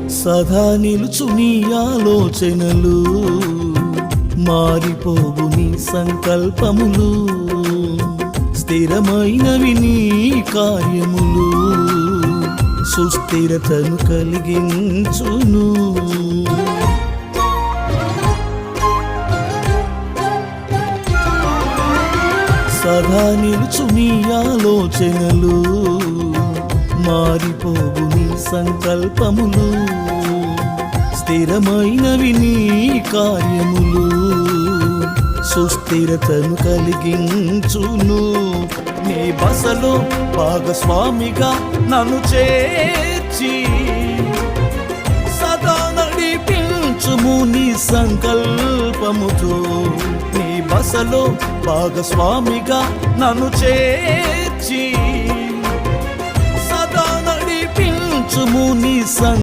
సదా నిలుచు నీ ఆలోచనలు, మారిపోవు నీ సంకల్పములు, స్థిరమైనవి నీ కార్యములు, సుస్థిరతను కలిగించును. సదా నిలుచు నీ ఆలోచనలు, మారిపోవు నీ సంకల్పములు, స్థిరమైనవి నీ కార్యములు, సుస్థిరతను కలిగించును. నీ బసలో భాగస్వామిగా నన్ను చేర్చి సదా నడిపించుము నీ సంకల్పముతో. నీ బసలో భాగస్వామిగా నన్ను చేర్చి సదా నడిపించుము నీ